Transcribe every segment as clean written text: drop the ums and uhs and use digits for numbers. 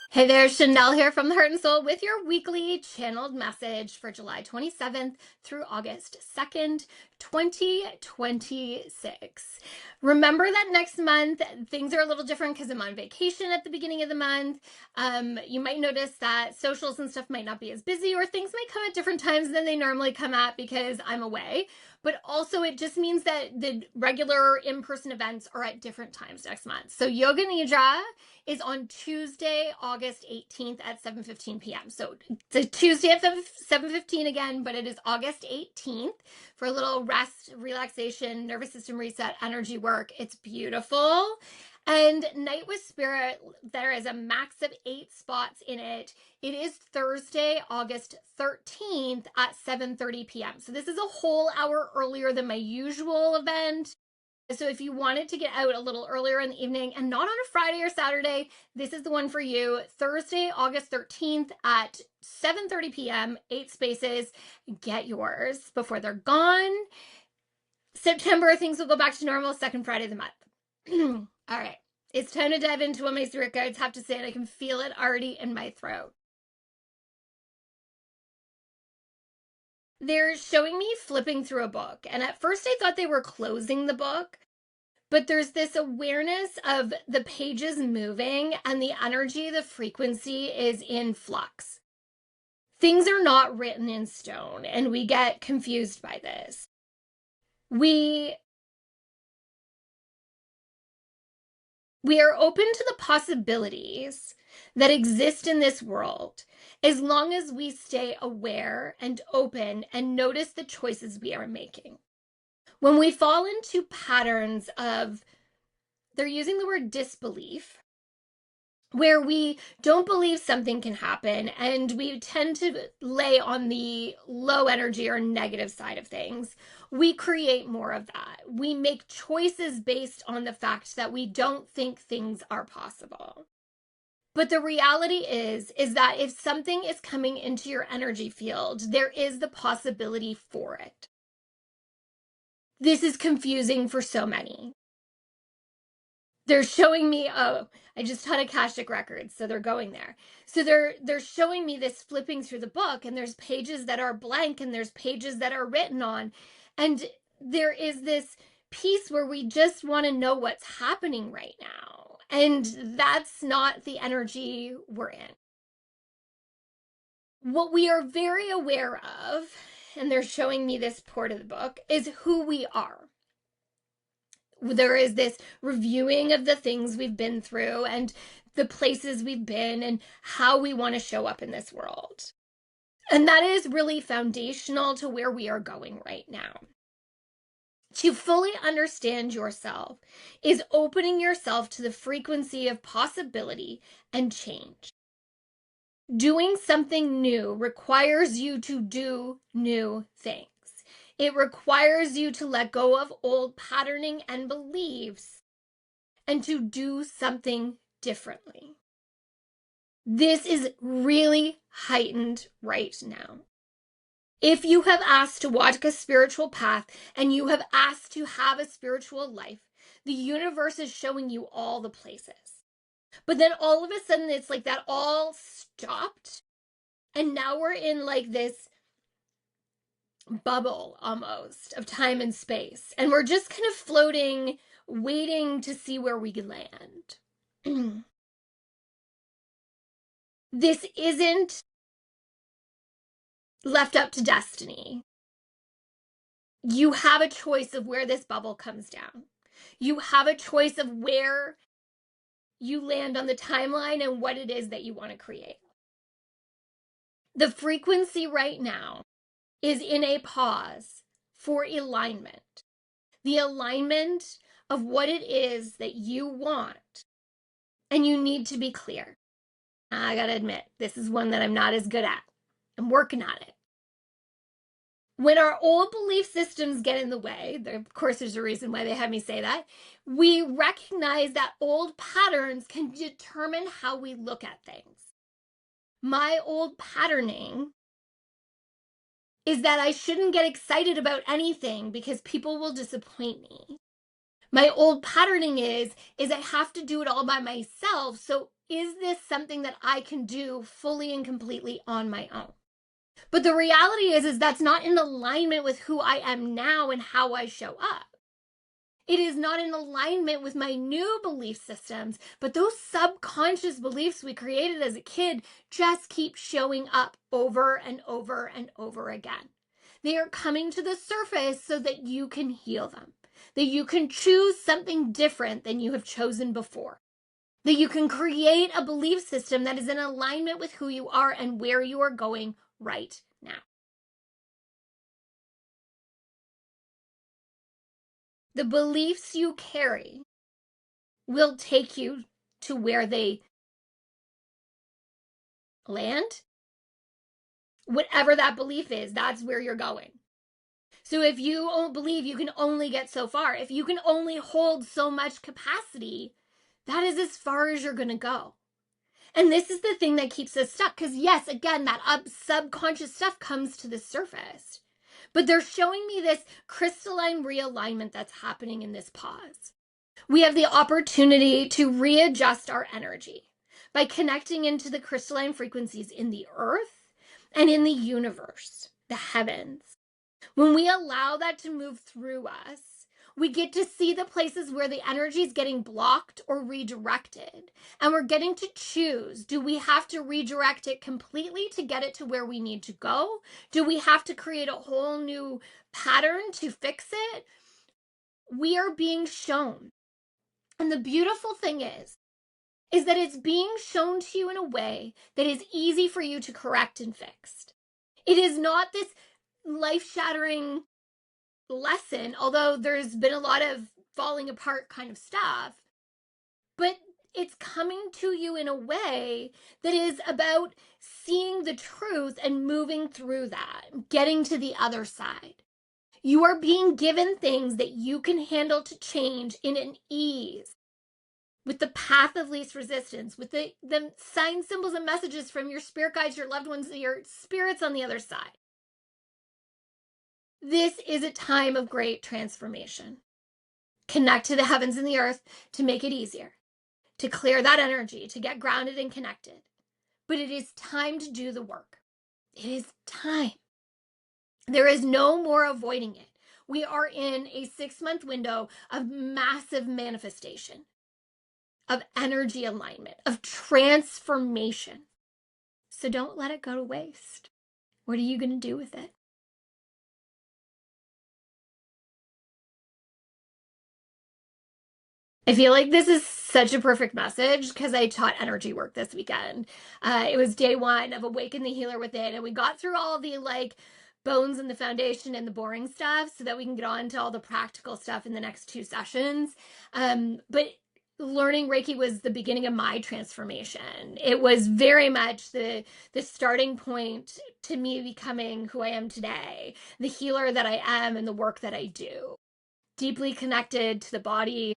Hey there, Shanel here from the Heart and Soul with your weekly channeled message for July 27th through August 2nd, 2026. Remember that next month things are a little different because I'm on vacation at the beginning of the month. You might notice that socials and stuff might not be as busy, or things might come at different times than they normally come at because I'm away. But also it just means that the regular in-person events are at different times next month. So Yoga Nidra is on Tuesday, August 18th at 7:15 p.m. So it's a Tuesday at 7:15 again, but it is August 18th for a little rest, relaxation, nervous system reset, energy work. It's beautiful. And Night with Spirit, there is a max of 8 spots in it. It is Thursday, August 13th at 7:30 p.m. So this is a whole hour earlier than my usual event. So if you wanted to get out a little earlier in the evening and not on a Friday or Saturday, this is the one for you. Thursday, August 13th at 7:30 p.m., 8 spaces. Get yours before they're gone. September, things will go back to normal, second Friday of the month. All right, it's time to dive into what my spirit guides have to say, and I can feel it already in my throat. They're showing me flipping through a book, and at first I thought they were closing the book. But there's this awareness of the pages moving and the energy, the frequency is in flux. Things are not written in stone, and we get confused by this. We are open to the possibilities that exist in this world as long as we stay aware and open and notice the choices we are making. When we fall into patterns of, they're using the word disbelief, where we don't believe something can happen and we tend to lay on the low energy or negative side of things, we create more of that. We make choices based on the fact that we don't think things are possible. But the reality is that if something is coming into your energy field, there is the possibility for it. This is confusing for so many. They're showing me, oh, I just had Akashic Records, so they're going there. So they're showing me this flipping through the book, and there's pages that are blank and there's pages that are written on. And there is this piece where we just want to know what's happening right now. And that's not the energy we're in. What we are very aware of, and they're showing me this part of the book, is who we are. There is this reviewing of the things we've been through and the places we've been and how we want to show up in this world. And that is really foundational to where we are going right now. To fully understand yourself is opening yourself to the frequency of possibility and change. Doing something new requires you to do new things. It requires you to let go of old patterning and beliefs and to do something differently. This is really heightened right now. If you have asked to walk a spiritual path and you have asked to have a spiritual life, the universe is showing you all the places. But then all of a sudden it's like that all stopped. And now we're in like this bubble almost of time and space. And we're just kind of floating, waiting to see where we land. This isn't left up to destiny. You have a choice of where this bubble comes down. You have a choice of where you land on the timeline and what it is that you want to create. The frequency right now is in a pause for alignment. The alignment of what it is that you want. And you need to be clear. I gotta admit, this is one that I'm not as good at. I'm working on it. When our old belief systems get in the way, of course there's a reason why they have me say that, we recognize that old patterns can determine how we look at things. My old patterning is that I shouldn't get excited about anything because people will disappoint me. My old patterning is I have to do it all by myself. So is this something that I can do fully and completely on my own? But the reality is that's not in alignment with who I am now and how I show up. It is not in alignment with my new belief systems, but those subconscious beliefs we created as a kid just keep showing up over and over and over again. They are coming to the surface so that you can heal them, that you can choose something different than you have chosen before, that you can create a belief system that is in alignment with who you are and where you are going right now. The beliefs you carry will take you to where they land. Whatever that belief is, that's where you're going. So if you believe you can only get so far, if you can only hold so much capacity, that is as far as you're going to go. And this is the thing that keeps us stuck. Because yes, again, that subconscious stuff comes to the surface. But they're showing me this crystalline realignment that's happening in this pause. We have the opportunity to readjust our energy by connecting into the crystalline frequencies in the earth and in the universe, the heavens. When we allow that to move through us, we get to see the places where the energy is getting blocked or redirected. And we're getting to choose. Do we have to redirect it completely to get it to where we need to go? Do we have to create a whole new pattern to fix it? We are being shown. And the beautiful thing is that it's being shown to you in a way that is easy for you to correct and fix. It is not this life-shattering lesson, although there's been a lot of falling apart kind of stuff, but it's coming to you in a way that is about seeing the truth and moving through that, getting to the other side. You are being given things that you can handle to change in an ease, with the path of least resistance, with the signs, symbols, and messages from your spirit guides, your loved ones, your spirits on the other side. This is a time of great transformation. Connect to the heavens and the earth to make it easier, to clear that energy, to get grounded and connected. But it is time to do the work. It is time. There is no more avoiding it. We are in a 6-month window of massive manifestation, of energy alignment, of transformation. So don't let it go to waste. What are you going to do with it? I feel like this is such a perfect message because I taught energy work this weekend. It was day 1 of Awaken the Healer Within, and we got through all the bones and the foundation and the boring stuff so that we can get on to all the practical stuff in the next 2 sessions. But learning Reiki was the beginning of my transformation. It was very much the starting point to me becoming who I am today, the healer that I am and the work that I do. Deeply connected to the body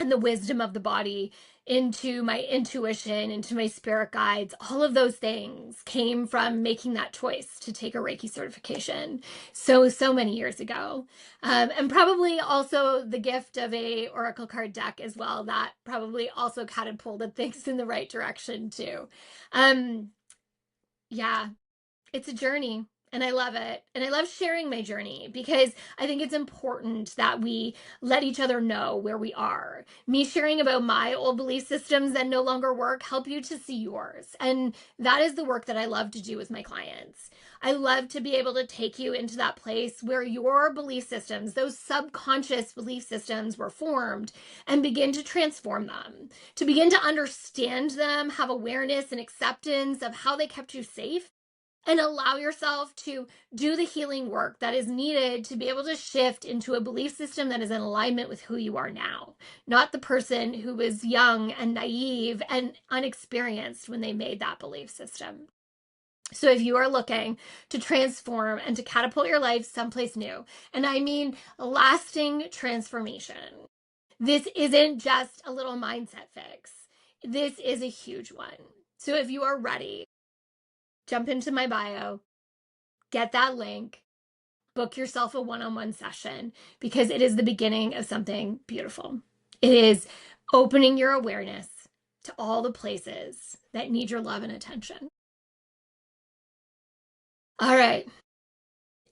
and the wisdom of the body, into my intuition, into my spirit guides. All of those things came from making that choice to take a Reiki certification so many years ago. And probably also the gift of a Oracle card deck as well, that probably also catapulted things in the right direction too. Yeah, it's a journey. And I love it. And I love sharing my journey because I think it's important that we let each other know where we are. Me sharing about my old belief systems that no longer work help you to see yours. And that is the work that I love to do with my clients. I love to be able to take you into that place where your belief systems, those subconscious belief systems, were formed, and begin to transform them, to begin to understand them, have awareness and acceptance of how they kept you safe, and allow yourself to do the healing work that is needed to be able to shift into a belief system that is in alignment with who you are now, not the person who was young and naive and unexperienced when they made that belief system. So if you are looking to transform and to catapult your life someplace new, and I mean lasting transformation, this isn't just a little mindset fix. This is a huge one. So if you are ready, jump into my bio, get that link, book yourself a one-on-one session, because it is the beginning of something beautiful. It is opening your awareness to all the places that need your love and attention. All right.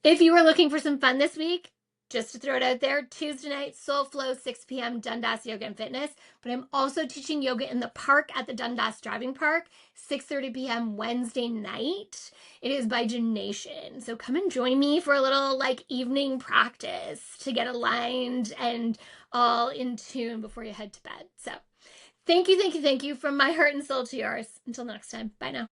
If you are looking for some fun this week, just to throw it out there, Tuesday night, Soul Flow, 6 p.m., Dundas Yoga and Fitness. But I'm also teaching yoga in the park at the Dundas Driving Park, 6:30 p.m. Wednesday night. It is by Janation. So come and join me for a little evening practice to get aligned and all in tune before you head to bed. So thank you from my heart and soul to yours. Until next time, bye now.